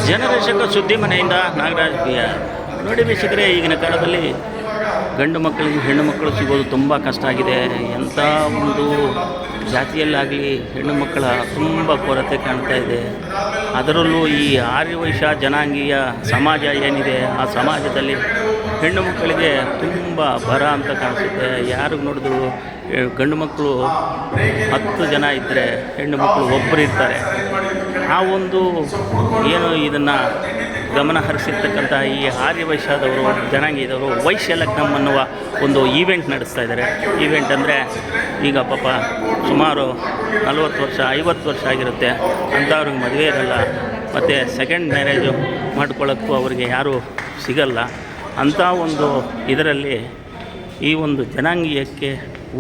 ಜನರಕ್ಷಕ ಸುದ್ದಿ ಮನೆಯಿಂದ Nagaraj B R. ನೋಡಿ ವೀಕ್ಷಕರೇ, ಈಗಿನ ಕಾಲದಲ್ಲಿ ಗಂಡು ಮಕ್ಕಳಿಗೆ ಹೆಣ್ಣು ಮಕ್ಕಳು ಸಿಗೋದು ತುಂಬ ಕಷ್ಟ ಆಗಿದೆ. ಎಂಥ ಒಂದು ಜಾತಿಯಲ್ಲಾಗಲಿ ಹೆಣ್ಣು ಮಕ್ಕಳ ತುಂಬ ಕೊರತೆ ಕಾಣ್ತಾ ಇದೆ. ಅದರಲ್ಲೂ ಈ ಆರ್ಯವೈಶ್ಯ ಜನಾಂಗೀಯ ಸಮಾಜ ಏನಿದೆ, ಆ ಸಮಾಜದಲ್ಲಿ ಹೆಣ್ಣು ಮಕ್ಕಳಿಗೆ ತುಂಬ ಬರ ಅಂತ ಕಾಣಿಸುತ್ತೆ. ಯಾರಿಗೆ ನೋಡಿದ್ರು ಗಂಡು ಮಕ್ಕಳು 10 ಜನ ಇದ್ದರೆ ಹೆಣ್ಣು ಮಕ್ಕಳು ಒಬ್ಬರು ಇರ್ತಾರೆ. ಆ ಒಂದು ಏನು ಇದನ್ನು ಗಮನ ಹರಿಸಿರ್ತಕ್ಕಂಥ ಈ ಆರ್ಯವೈಶ್ಯದವರು ಜನಾಂಗೀಯದವರು ವೈಶ್ಯ ಲಗ್ನಂ ಅನ್ನುವ ಒಂದು ಈವೆಂಟ್ ನಡೆಸ್ತಾ ಇದ್ದಾರೆ. ಈವೆಂಟ್ ಅಂದರೆ ಈಗ ಪಾಪ ಸುಮಾರು 40 ವರ್ಷ 50 ವರ್ಷ ಆಗಿರುತ್ತೆ, ಅಂಥವ್ರಿಗೆ ಮದುವೆ ಇರಲ್ಲ, ಮತ್ತು ಸೆಕೆಂಡ್ ಮ್ಯಾರೇಜು ಮಾಡ್ಕೊಳ್ಳೋಕ್ಕೂ ಅವರಿಗೆ ಯಾರೂ ಸಿಗಲ್ಲ. ಅಂಥ ಒಂದು ಇದರಲ್ಲಿ ಈ ಒಂದು ಜನಾಂಗೀಯಕ್ಕೆ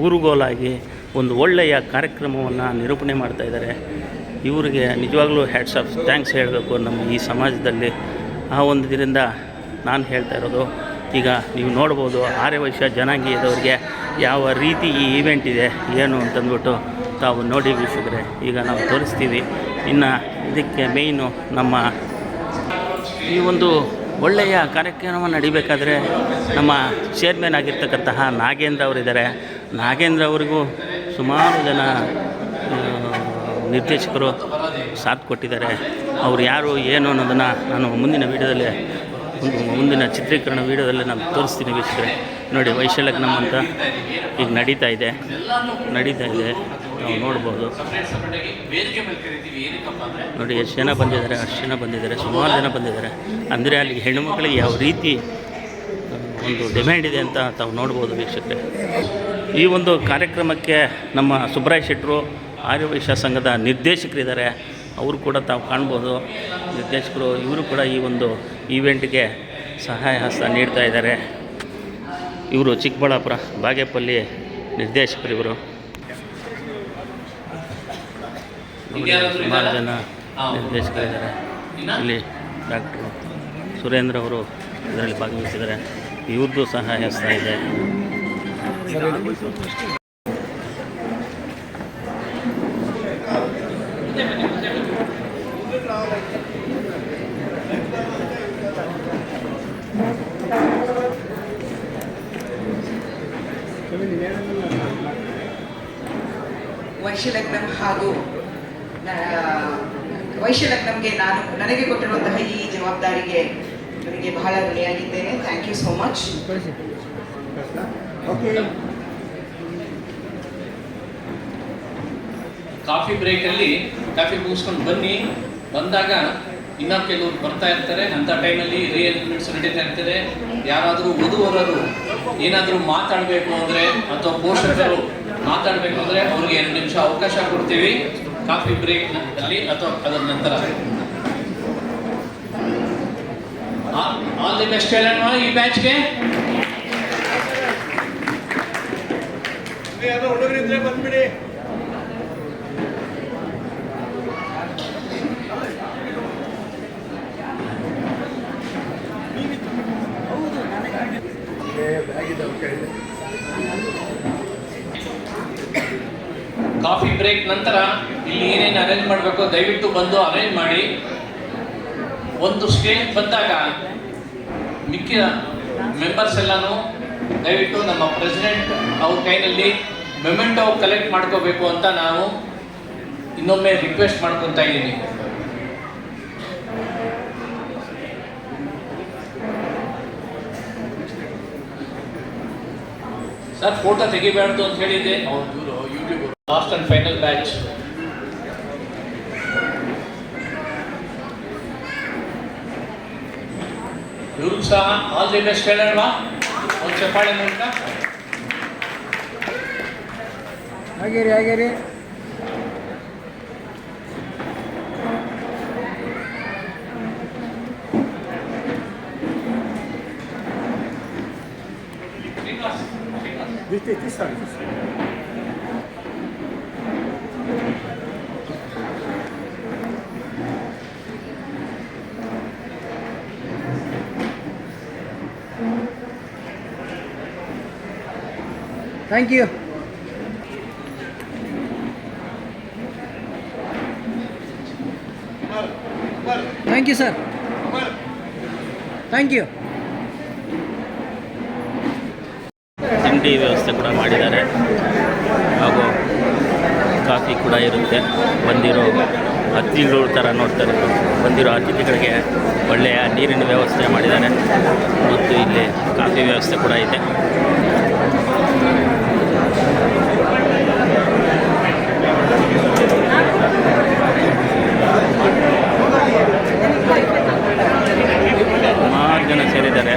ಊರುಗೋಲಾಗಿ ಒಂದು ಒಳ್ಳೆಯ ಕಾರ್ಯಕ್ರಮವನ್ನು ನಿರೂಪಣೆ ಮಾಡ್ತಾಯಿದ್ದಾರೆ. ಇವರಿಗೆ ನಿಜವಾಗ್ಲೂ ಹ್ಯಾಟ್ಸ್ ಆಫ್ ಥ್ಯಾಂಕ್ಸ್ ಹೇಳಬೇಕು ನಮ್ಮ ಈ ಸಮಾಜದಲ್ಲಿ. ಆ ಒಂದು ಇದರಿಂದ ನಾನು ಹೇಳ್ತಾ ಇರೋದು, ಈಗ ನೀವು ನೋಡ್ಬೋದು ಆರ್ಯವೈಶ್ಯ ಜನಾಂಗೀಯದವ್ರಿಗೆ ಯಾವ ರೀತಿ ಈ ಈವೆಂಟ್ ಇದೆ ಏನು ಅಂತಂದ್ಬಿಟ್ಟು ತಾವು ನೋಡಿ ವೀಕ್ಷಕರೇ. ಈಗ ನಾವು ತೋರಿಸ್ತೀವಿ. ಇನ್ನು ಇದಕ್ಕೆ ಮೇಯ್ನು ನಮ್ಮ ಈ ಒಂದು ಒಳ್ಳೆಯ ಕಾರ್ಯಕ್ರಮ ನಡಿಬೇಕಾದ್ರೆ ನಮ್ಮ ಚೇರ್ಮನ್ ಆಗಿರ್ತಕ್ಕಂತಹ ನಾಗೇಂದ್ರ ಅವರಿದ್ದಾರೆ. ನಾಗೇಂದ್ರ ಅವರಿಗೂ ಸುಮಾರು ಜನ ನಿರ್ದೇಶಕರು ಸಾಥ್ ಕೊಟ್ಟಿದ್ದಾರೆ. ಅವರು ಯಾರು ಏನು ಅನ್ನೋದನ್ನು ನಾನು ಮುಂದಿನ ವೀಡಿಯೋದಲ್ಲಿ ಮುಂದಿನ ಚಿತ್ರೀಕರಣ ವೀಡಿಯೋದಲ್ಲಿ ನಾನು ತೋರಿಸ್ತೀನಿ ವೀಕ್ಷಕರೇ. ನೋಡಿ, ವೈಶ್ಯ ಲಗ್ನಂ ಅಂತ ಈಗ ನಡೀತಾ ಇದೆ, ನಾವು ನೋಡ್ಬೋದು. ನೋಡಿ ಎಷ್ಟು ಜನ ಬಂದಿದ್ದಾರೆ, ಅಷ್ಟು ಜನ ಬಂದಿದ್ದಾರೆ, ಸುಮಾರು ಜನ ಬಂದಿದ್ದಾರೆ. ಅಂದರೆ ಅಲ್ಲಿ ಹೆಣ್ಣು ಮಕ್ಕಳಿಗೆ ಯಾವ ರೀತಿ ಒಂದು ಡಿಮ್ಯಾಂಡ್ ಇದೆ ಅಂತ ತಾವು ನೋಡ್ಬೋದು ವೀಕ್ಷಕರೇ. ಈ ಒಂದು ಕಾರ್ಯಕ್ರಮಕ್ಕೆ ನಮ್ಮ ಸುಬ್ರಾಯ್ ಶೆಟ್ಟರು ಆರ್ಯವೈಶ್ಯ ಸಂಘದ ನಿರ್ದೇಶಕರಿದ್ದಾರೆ, ಅವರು ಕೂಡ ತಾವು ಕಾಣ್ಬೋದು. ನಿರ್ದೇಶಕರು ಇವರು ಕೂಡ ಈ ಒಂದು ಈವೆಂಟ್ಗೆ ಸಹಾಯ ಹಸ್ತ ನೀಡ್ತಾ ಇದ್ದಾರೆ. ಇವರು ಚಿಕ್ಕಬಳ್ಳಾಪುರ ಬಾಗೇಪಲ್ಲಿ ನಿರ್ದೇಶಕರು. ಇವರು ಸುಮಾರು ಜನ ನಿರ್ದೇಶಕರಿದ್ದಾರೆ. ಇಲ್ಲಿ ಡಾಕ್ಟ್ರು ಸುರೇಂದ್ರ ಅವರು ಇದರಲ್ಲಿ ಭಾಗವಹಿಸಿದ್ದಾರೆ. ಇವ್ರದ್ದು ಸಹಾಯ ಹಸ್ತ ಇದೆ. ವೈಶ್ಯ ಲಗ್ನಂ ಹಾಗೂ ವೈಶ್ಯ ಲಗ್ನಂಗೆ ನನಗೆ ಕೊಟ್ಟಿರುವಂತಹ ಈ ಜವಾಬ್ದಾರಿಗೆ ನನಗೆ ಬಹಳ ಋಣಿಯಾಗಿದ್ದೇನೆ. Thank you so much. Coffee ಬ್ರೇಕಲ್ಲಿ ಕಾಫಿ ಮುಗಿಸ್ಕೊಂಡು ಬಂದಾಗ ಇನ್ನೂ ಕೆಲವರು ಬರ್ತಾ ಇರ್ತಾರೆ. ಅಂಥ ಟೈಮಲ್ಲಿ ರಿಯಲ್ಮೆಂಟ್ಸ್ ನಡೀತಾ ಇರ್ತಾರೆ. ಯಾರಾದರೂ ವಧುವರರು ಏನಾದರೂ ಮಾತಾಡಬೇಕು ಅಂದರೆ ಅಥವಾ ಪೋಷಕರು ಮಾತಾಡಬೇಕು ಅಂದರೆ ಅವ್ರಿಗೆ 2 ನಿಮಿಷ ಅವಕಾಶ ಕೊಡ್ತೀವಿ ಕಾಫಿ ಬ್ರೇಕ್ನಲ್ಲಿ ಅಥವಾ ಅದರ ನಂತರ. ಆಲ್ ದಿ ಬೆಸ್ಟ್ ಹೇಳೋಣ ಈ ಬ್ಯಾಚ್ಗೆ. ಹುಡುಗರಿದ್ರೆ ಬಂದ್ಬಿಡಿ. ಕಾಫಿ ಬ್ರೇಕ್ ನಂತರ ಇಲ್ಲಿ ಏನೇನು ಅರೇಂಜ್ ಮಾಡಬೇಕು ದಯವಿಟ್ಟು ಬಂದು ಅರೇಂಜ್ ಮಾಡಿ. ಒಂದು ಸ್ಟೇಜ್ ಬಂದಾಗ ಮಿಕ್ಕಿದ ಮೆಂಬರ್ಸ್ ಎಲ್ಲಾನು ದಯವಿಟ್ಟು ನಮ್ಮ ಪ್ರೆಸಿಡೆಂಟ್ ಅವ್ರ ಕೈನಲ್ಲಿ ಮೆಮೆಂಟೋ ಕಲೆಕ್ಟ್ ಮಾಡ್ಕೋಬೇಕು ಅಂತ ನಾವು ಇನ್ನೊಮ್ಮೆ ರಿಕ್ವೆಸ್ಟ್ ಮಾಡ್ಕೊತಾ ಇದ್ದೀನಿ. ಸರ್ ಫೋಟೋ ತೆಗಿಬಾರ್ದು ಅಂತ ಹೇಳಿದೆ YouTube. Last and final batch. ಇವ್ರಿಗೂ ಸಹ ಆಲ್ ದಿ ಬೆಸ್ಟ್ ಹೇಳೋಣ ಒಂದು ಚಪ್ಪಾಳೆ ಮೂಲಕ. ಹಾಗೇರಿ This side. Thank you. Thank you. Thank you sir, thank you. ತಿಂಡಿ ವ್ಯವಸ್ಥೆ ಕೂಡ ಮಾಡಿದ್ದಾರೆ ಹಾಗೂ ಕಾಫಿ ಕೂಡ ಇರುತ್ತೆ. ಬಂದಿರೋ ಅತಿಥಿಗಳು ಥರ ನೋಡ್ತಾರೆ. ಬಂದಿರೋ ಅತಿಥಿಗಳಿಗೆ ಒಳ್ಳೆಯ ನೀರಿನ ವ್ಯವಸ್ಥೆ ಮಾಡಿದ್ದಾರೆ ಮತ್ತು ಇಲ್ಲಿ ಕಾಫಿ ವ್ಯವಸ್ಥೆ ಕೂಡ ಇದೆ. ಸುಮಾರು ಜನ ಸೇರಿದ್ದಾರೆ.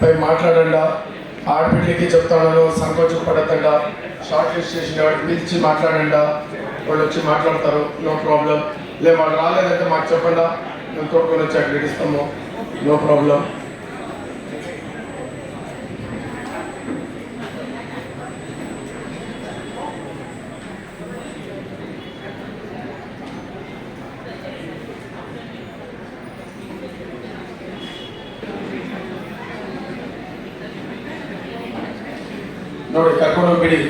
పై మాట్లాడండా ఆడబిడ్డలకి చెప్తాను, సంకోచపడద్దండా. షార్ట్ లిస్ట్ చేసిన వాడికి పిలిచి మాట్లాడండా, వాళ్ళు వచ్చి మాట్లాడతారు, నో ప్రాబ్లం. లేదు వాళ్ళు రాలేదంటే మాకు చెప్పండా, మేము తోడుకొని వచ్చి అక్కడ ఇస్తాము, నో ప్రాబ్లం. ನೋಡಿ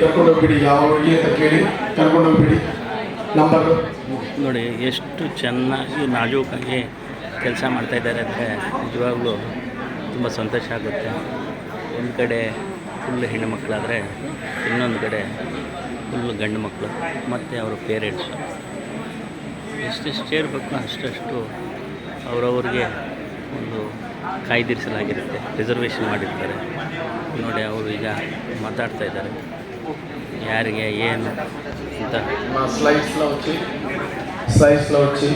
ಕರ್ಕೊಂಡೋಗ್ಬಿಡಿ ಯಾವ ಹುಡುಗಿ ಅಂತ ಕೇಳಿ ಕರ್ಕೊಂಡೋಗ್ಬಿಡಿ. ನಂಬರು ನೋಡಿ ಎಷ್ಟು ಚೆನ್ನಾಗಿ ನಾಜೂಕಾಗಿ ಕೆಲಸ ಮಾಡ್ತಾಯಿದ್ದಾರೆ ಅಂದರೆ ನಿಜವಾಗ್ಲೂ ತುಂಬ ಸಂತೋಷ ಆಗುತ್ತೆ. ಒಂದು ಕಡೆ ಫುಲ್ ಹೆಣ್ಣು ಮಕ್ಕಳಾದರೆ ಇನ್ನೊಂದು ಕಡೆ ಫುಲ್ ಗಂಡು ಮಕ್ಕಳು ಮತ್ತು ಅವರ ಪೇರೆಂಟ್ಸು. ಎಷ್ಟೆಷ್ಟು ಸೇರಬೇಕು ಅಷ್ಟಷ್ಟು ಅವರವ್ರಿಗೆ ಒಂದು ಕಾಯ್ದಿರಿಸಲಾಗಿರುತ್ತೆ, ರಿಸರ್ವೇಷನ್ ಮಾಡಿರ್ತಾರೆ. ನೋಡಿ ಅವರು ಈಗ మాట్లాడుతూ ఇದ್ದಾರೆ ಯಾರಿಗೆ ಏನು ಅಂತ. మా స్లైడ్స్లో వచ్చి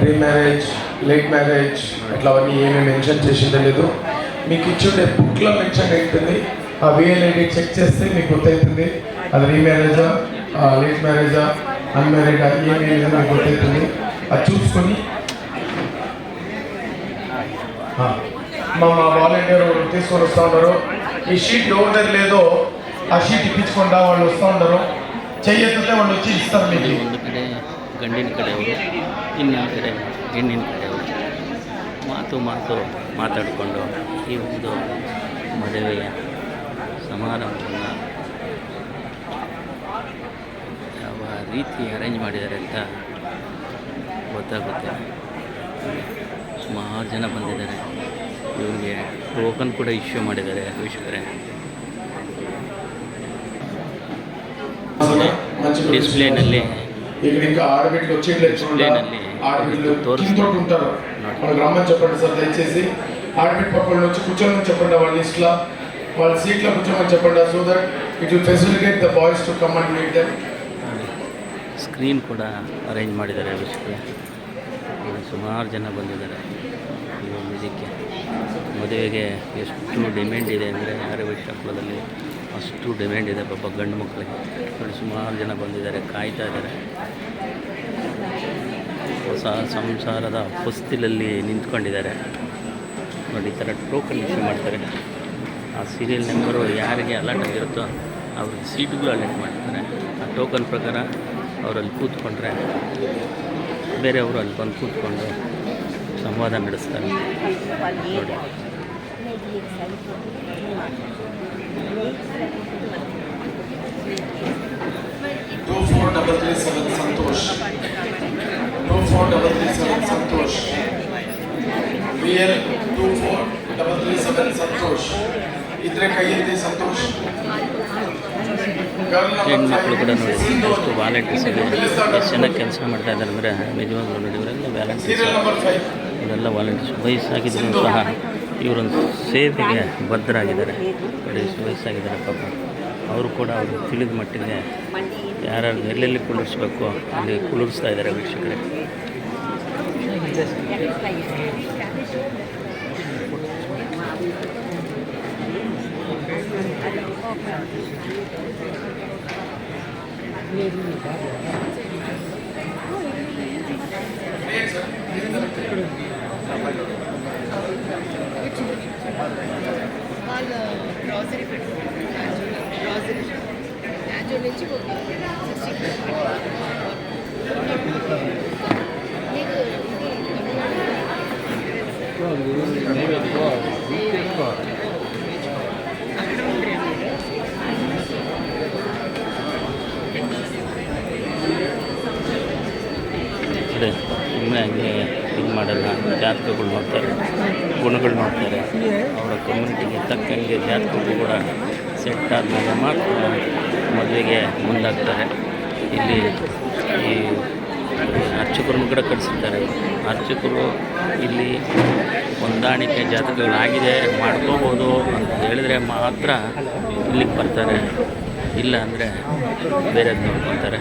రీమ్యారేజ్, లేట్ మ్యారేజ్ ఇట్లావన్నీ ఏమీ మెన్షన్ చేసిందే లేదు. మీకు ఇచ్చుండే బుక్లో మెన్షన్ అవుతుంది. ఆ VLID చెక్ చేస్తే మీకు గుర్తవుతుంది అది రీమ్యారేజా, లేట్ మ్యారేజా, అన్మ్యారేడా, ఏమీ లేదో మీకు గుర్తవుతుంది. అది చూసుకొని మా వాలంటీర్ తీసుకొని వస్తూ ఉన్నారు. ఈ షీట్ ఎవరి దగ్గర లేదో ఆ షీట్ ఇప్పించకుండా వాళ్ళు వస్తూ ఉండరు. చెయ్యతే వాళ్ళు వచ్చి ఇస్తారు మీకు. ಒಂದು ಕಡೆ ಗಂಡಿನ ಕಡೆಯವರು, ಇನ್ನೊಂದು ಕಡೆ ಹೆಣ್ಣಿನ ಕಡೆಯವರು ಮಾತಾಡಿಕೊಂಡು ಈ ಒಂದು ಮದುವೆಯ ಸಮಾರಂಭವನ್ನು ಯಾವ ರೀತಿ ಅರೇಂಜ್ ಮಾಡಿದ್ದಾರೆ ಅಂತ ಗೊತ್ತಾಗುತ್ತೆ. ಸುಮಾರು ಜನ ಬಂದಿದ್ದಾರೆ. ಇವರಿಗೆ ಟೋಕನ್ ಕೂಡ ಇಶ್ಯೂ ಮಾಡಿದ್ದಾರೆ ವೀಕ್ಷಕರೇ. ಡಿಸ್ಪ್ಲೇನಲ್ಲಿ ఇక్కడ ఇంకా ఆడబిడ్డలు ఆడబిడ్డలు తోడుకుంటారు. వాళ్ళకి రమ్మని చెప్పండి సార్ దయచేసి. ఆడబిడ్డ పక్కన వచ్చి కూర్చోమని చెప్పండి వాళ్ళ లిస్ట్లో, వాళ్ళ సీట్లో కూర్చోమని చెప్పండి. So that it will facilitate the boys to come and meet them. Screen ಕೂಡ ಅರೇಂಜ್ ಮಾಡಿದ್ದಾರೆ ವೀಕ್ಷಕರೇ. ಸುಮಾರು ಜನ ಬಂದಿದ್ದಾರೆ ಈ ಒಂದು ಇದಕ್ಕೆ. ಮದುವೆಗೆ ಎಷ್ಟು ಡಿಮ್ಯಾಂಡ್ ಇದೆ ಅಂದರೆ ಆರ್ಯವೈಶ್ಯ ಕುಲದಲ್ಲಿ ಅಷ್ಟು ಡಿಮ್ಯಾಂಡ್ ಇದೆ ಪಾಪ ಗಂಡು ಮಕ್ಕಳಿಗೆ. ನೋಡಿ ಸುಮಾರು ಜನ ಬಂದಿದ್ದಾರೆ, ಕಾಯ್ತಾ ಇದ್ದಾರೆ. ಹೊಸ ಸಂಸಾರದ ಹೊಸ್ತಿಲಲ್ಲಿ ನಿಂತ್ಕೊಂಡಿದ್ದಾರೆ. ನೋಡಿ ಈ ಥರ ಟೋಕನ್ ಇಶ್ಯೂ ಮಾಡ್ತಾರೆ. ಆ ಸೀರಿಯಲ್ ನಂಬರು ಯಾರಿಗೆ ಅಲಾಟ್ ಆಗಿರುತ್ತೋ ಅವ್ರಿಗೆ ಸೀಟ್ಗಳು ಅಲಾಟ್ ಮಾಡ್ತಾರೆ. ಆ ಟೋಕನ್ ಪ್ರಕಾರ ಅವರಲ್ಲಿ ಕೂತ್ಕೊಂಡ್ರೆ ಬೇರೆಯವರು ಅಲ್ಲಿ ಬಂದು ಕೂತ್ಕೊಂಡು ಸಂವಾದ ನಡೆಸ್ತಾರೆ. ನೋಡಿ 2433 ಸಂತೋಷ್, 2433 ಸಂತೋಷ್, VL 2433 ಸಂತೋಷ್. ಇದ್ರೆ ಕೈ ಎತ್ತಿ ಸಂತೋಷ್. ಗರ್ಲ್ ಹೆಣ್ಮಕ್ಳು ಕೂಡ ನೋಡಿ ನಂಬರ್ ಎಷ್ಟು ವಾಲಂಟೀರ್ಸ್ ಇದೆ, ಎಷ್ಟು ಚೆನ್ನಾಗಿ ಕೆಲಸ ಮಾಡ್ತಾ ಇದ್ದಾರೆ ಅಂದರೆ ನಿಜವಾಗ್ಲೂ ನೋಡಿ ಇವರೆಲ್ಲ ವ್ಯಾಲಂಟೀರ್ಸ್, ಸೀರಿಯಲ್ ನಂಬರ್ 5. ಇವರೆಲ್ಲ ವಾಲಂಟೀರ್ಸ್. ವಯಸ್ಸಾಗಿದ್ದರೂ ಸಹ ಇವರೊಂದು ಸೇವೆಗೆ ಬದ್ಧರಾಗಿದ್ದಾರೆ. ನೋಡಿ ಎಷ್ಟು ವಯಸ್ಸಾಗಿದ್ದಾರೆ ಪಾಪ. ಅವರು ಕೂಡ ಅವರು ತಿಳಿದ ಮಟ್ಟಿಗೆ ಯಾರ್ಯಾರು ಎಲ್ಲೆಲ್ಲಿ ಕುಳ್ಳಿರಿಸ್ಬೇಕು ಅಲ್ಲಿ ಕುಳ್ಳಿರಿಸ್ತಾ ಇದ್ದಾರೆ ವೀಕ್ಷಕರೇ. వాళ్ళు గ్రాసరీ పెట్టుకుంటారు. గ్రాసరీ యాజువల్ నుంచి ಅದೇ ಸುಮ್ಮನೆ ಹಂಗೆ ಇದು ಮಾಡಲ್ಲ, ಜಾತಕಗಳು ನೋಡ್ತಾರೆ, ಗುಣಗಳು ನೋಡ್ತಾರೆ. ಅವರ ಕಮ್ಯುನಿಟಿಗೆ ತಕ್ಕಂಗೆ ಜಾತಕಗಳು ಕೂಡ ಸೆಟ್ ಆದಮೇಲೆ ಮಾತ್ರ ಮದುವೆಗೆ ಮುಂದಾಗ್ತಾರೆ. ಇಲ್ಲಿ ಈ ಅರ್ಚಕರನ್ನು ಕೂಡ ಕಳಿಸಿರ್ತಾರೆ. ಅರ್ಚಕರು ಇಲ್ಲಿ ಹೊಂದಾಣಿಕೆ ಜಾತಕಗಳಾಗಿದೆ ಮಾಡ್ಕೋಬೋದು ಅಂತ ಹೇಳಿದ್ರೆ ಮಾತ್ರ ಇಲ್ಲಿಗೆ ಬರ್ತಾರೆ, ಇಲ್ಲ ಅಂದರೆ ಬೇರೆದು ನೋಡ್ಕೊತಾರೆ.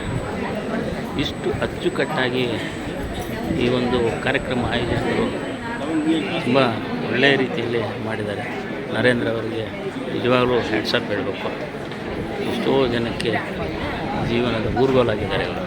ಇಷ್ಟು ಅಚ್ಚುಕಟ್ಟಾಗಿ ಈ ಒಂದು ಕಾರ್ಯಕ್ರಮ ಆಯೋಜಕರು ತುಂಬ ಒಳ್ಳೆಯ ರೀತಿಯಲ್ಲಿ ಮಾಡಿದ್ದಾರೆ. ನರೇಂದ್ರ ಅವರಿಗೆ ನಿಜವಾಗಲೂ ಹ್ಯಾಟ್ಸಪ್ ಹೇಳಬೇಕು. ಎಷ್ಟೋ ಜನಕ್ಕೆ ಜೀವನದ ಊರ್ಗೋಲಾಗಿದ್ದಾರೆ ಅವರು.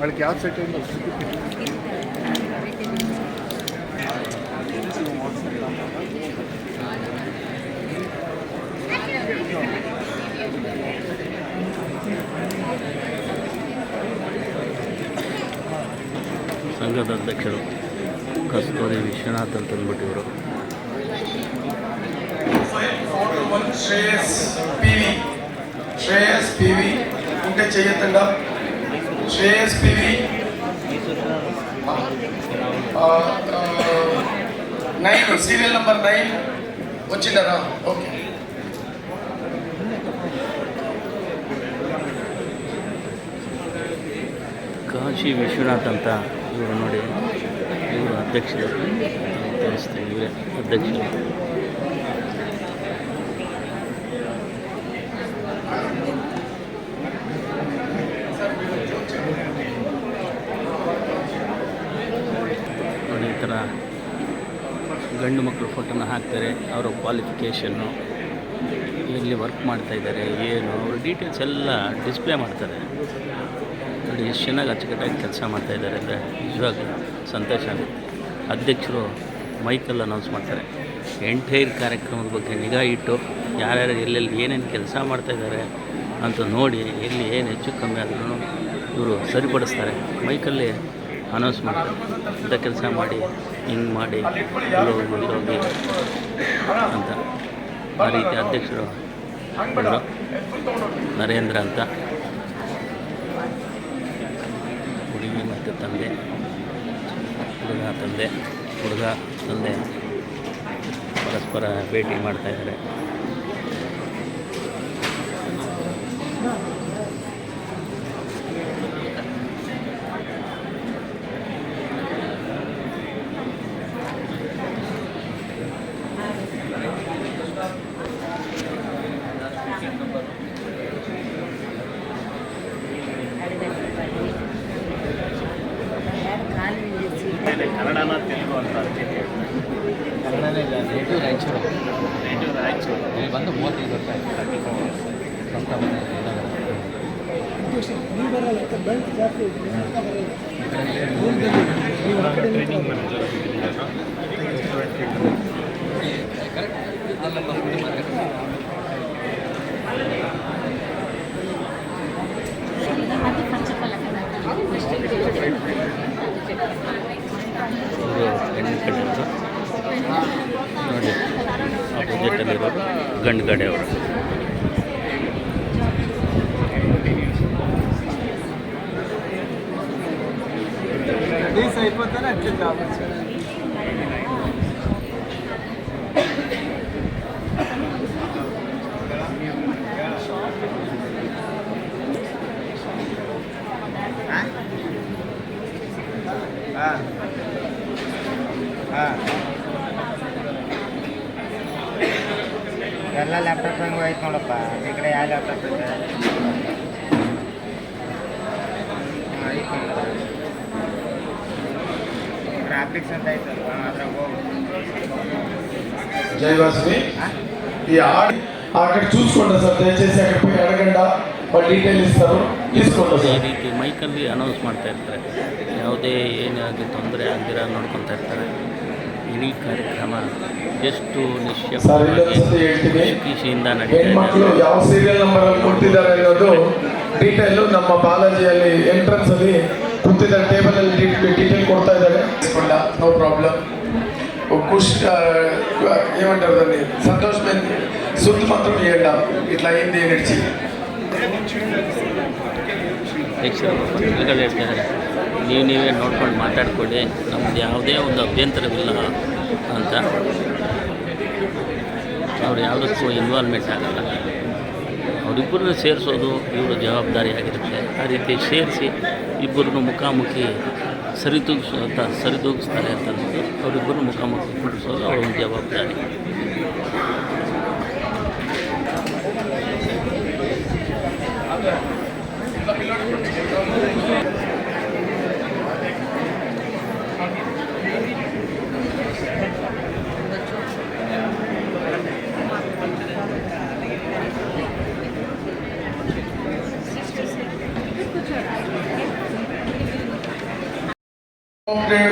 వాళ్ళకి ಯಾವ ಸೆಟ್ ಇಲ್ಲ ಸಂಘದ ಅಧ್ಯಕ್ಷರು ಕಸ್ತೂರಿ ವಿಶ್ವನಾಥ್ ಅಂತ ಅಂದ್ಬಿಟ್ಟಿವರು. ಶ್ರೇಯಸ್ ಪಿವಿ ఉంటే చెయ్యొద్దండి. శ్రేయస్ పివి 9 సీరియల్ నెంబర్ 9 వచ్చిందరా? ఓకే. ಕಾಶಿ ವಿಶ್ವನಾಥ್ ಅಂತ ಇವರು ನೋಡಿ, ಇವರು ಅಧ್ಯಕ್ಷರು ತೋರಿಸ್ತೀನಿ. ಇವರೇ ಅಧ್ಯಕ್ಷರು. ನೋಡಿ ಈ ಥರ ಗಂಡು ಮಕ್ಕಳು ಫೋಟೋನ ಹಾಕ್ತಾರೆ, ಅವರ ಕ್ವಾಲಿಫಿಕೇಷನ್ನು, ಎಲ್ಲಿ ವರ್ಕ್ ಮಾಡ್ತಾಯಿದ್ದಾರೆ, ಏನು ಅವ್ರ ಡೀಟೇಲ್ಸ್ ಎಲ್ಲ ಡಿಸ್ಪ್ಲೇ ಮಾಡ್ತಾರೆ. ನೋಡಿ ಎಷ್ಟು ಚೆನ್ನಾಗಿ ಅಚ್ಚುಕಟ್ಟಾಗಿ ಕೆಲಸ ಮಾಡ್ತಾಯಿದ್ದಾರೆ ಅಂದರೆ ನಿಜವಾಗ್ಲೂ ಸಂತೋಷ ಆಗುತ್ತೆ. ಅಧ್ಯಕ್ಷರು ಮೈಕಲ್ಲಿ ಅನೌನ್ಸ್ ಮಾಡ್ತಾರೆ. ಎಂಟೈರ್ ಕಾರ್ಯಕ್ರಮದ ಬಗ್ಗೆ ನಿಗಾ ಇಟ್ಟು ಯಾರ್ಯಾರು ಎಲ್ಲೆಲ್ಲಿ ಏನೇನು ಕೆಲಸ ಮಾಡ್ತಾಯಿದ್ದಾರೆ ಅಂತ ನೋಡಿ, ಎಲ್ಲಿ ಏನು ಹೆಚ್ಚು ಕಮ್ಮಿ ಆದ್ರೂ ಇವರು ಸರಿಪಡಿಸ್ತಾರೆ. ಮೈಕಲ್ಲಿ ಅನೌನ್ಸ್ ಮಾಡ್ತಾರೆ, ಇಂಥ ಕೆಲಸ ಮಾಡಿ, ಹಿಂಗೆ ಮಾಡಿ, ಇಲ್ಲೋಗಿ ಅಂತ. ಆ ರೀತಿ ಅಧ್ಯಕ್ಷರು ಇವರು ನರೇಂದ್ರ ಅಂತ. ಹುಡುಗಿ ಮತ್ತು ತಂದೆ, ಹುಡುಗ ತಂದೆ ಪರಸ್ಪರ ಭೇಟಿ ಮಾಡ್ತಾಯಿದ್ದಾರೆ. ಕನ್ನಡನ ತೆಲುಗು ಅಂತ ಕನ್ನಡನೇ ಇಲ್ಲ. ನೇಟಿವ್ ರಾಯಚೂರು ಇಲ್ಲಿ ಬಂದು 35 ವರ್ಷ ಆಯಿತು. ಸ್ವಂತ ಟ್ರೈನಿಂಗ್ ಮ್ಯಾನೇಜರ್ ಹೆಣ್ಣು ಕಡೆ ಗಂಡು ಕಡೆಯವರು. ಎಲ್ಲ ಲ್ಯಾಪ್ಟಾಪ್ ಹಂಗೆ ಹೋಯ್ತು ನೋಡಪ್ಪ, ಈ ಕಡೆ ಯಾವ ಲ್ಯಾಪ್ಟಾಪ್ ಐತೆ ಗ್ರಾಫಿಕ್ಸ್ ಅಂತ ಐತೆ ಅದ್ರಾಗ ಹೋಗಿ జయవాసిని ఈ అక్కడ చూసుకోండి సార్, దయచేసి అక్కడ పోయి అడగండి, వాళ్ళు డీటెయిల్ ఇస్తారు, తీసుకోండి ಈ సార్. ರೀತಿ ಮೈಕಲ್ಲಿ ಅನೌನ್ಸ್ ಮಾಡ್ತಾ ಇರ್ತಾರೆ. ಯಾವುದೇ ಏನಾಗಿ ತೊಂದರೆ ಆಗದಿರ ನೋಡ್ಕೊತಾ ಇರ್ತಾರೆ. ಇಡೀ ಕಾರ್ಯಕ್ರಮ ಎಷ್ಟು ಸರ್ ಇನ್ನೊಂದ್ಸತಿ ಹೇಳ್ತೀನಿ, ಖುಷಿಯಿಂದ ನಡೀತಾ ಹೆಣ್ಮಕ್ಳು ಇದೆ. ಯಾವ ಸೀರಿಯಲ್ ನಂಬರ್ ಅಲ್ಲಿ ಕೊಡ್ತಿದ್ದಾರೆ ಅನ್ನೋದು ಡೀಟೇಲ್ ನಮ್ಮ ಬಾಲಾಜಿಯಲ್ಲಿ ಎಂಟ್ರೆನ್ಸ್ ಅಲ್ಲಿ ಕೂತಿದ್ದಾರೆ, ಟೇಬಲ್ ಅಲ್ಲಿ ಡೀಟೇಲ್ ಕೊಡ್ತಾ ಇದ್ದಾರೆ. No problem. ఖుష్ ఏమంటారు దాన్ని, సంతోషమైన శుద్ధి మాత్రం చేయండి, ఇట్లా అయింది నడిచి. ಪತ್ರಿಕೆಗಳು ಹೇಳ್ತಿದ್ದಾರೆ, ನೀವೇ ನೋಡ್ಕೊಂಡು ಮಾತಾಡ್ಕೊಳ್ಳಿ, ನಮ್ಮದು ಯಾವುದೇ ಒಂದು ಅಭ್ಯಂತರವಿಲ್ಲ ಅಂತ. ಅವ್ರು ಯಾವುದಕ್ಕೂ ಇನ್ವಾಲ್ವ್ಮೆಂಟ್ ಆಗಲ್ಲ. ಅವರಿಬ್ಬರನ್ನ ಸೇರಿಸೋದು ಇವರು ಜವಾಬ್ದಾರಿಯಾಗಿರುತ್ತೆ. ಆ ರೀತಿ ಸೇರಿಸಿ ಇಬ್ಬರನ್ನು ಮುಖಾಮುಖಿ ಸರಿದೂಗಿಸ್ತಾರೆ ಅಂತ ಅನ್ನೋದು, ಅವರಿಬ್ಬರು ಮುಖಾಮುಖಿ ಕೂಡಿಸೋದು ಅವರ ಒಂದು ಜವಾಬ್ದಾರಿ.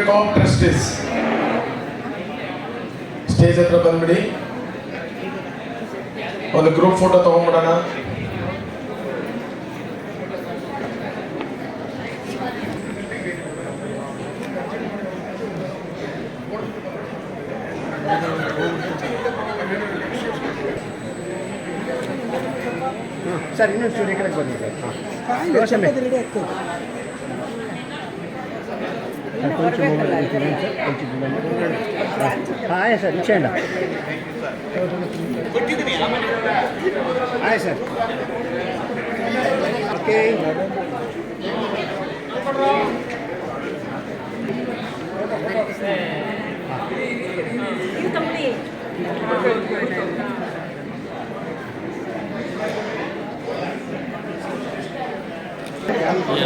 ಕಾಪ್ ಟ್ರಸ್ಟೀಸ್ ಸ್ಟೇಜ್ ಹತ್ರ ಬಂದ್ಬಿಡಿ, ಒಂದು ಗ್ರೂಪ್ ಫೋಟೋ ತಗೊಂಡ್ಬಿಡೋಣ. ಸರ್ ಇನ್ನೊಂದು ಸ್ಟೋರಿ ಕಡೆಗೆ ಬನ್ನಿ ಸರ್. ಹಾಂ ಸರ್ ಇಚ್ಚೇಂಡ ಹಾಯ್ ಸರ್. ಓಕೆ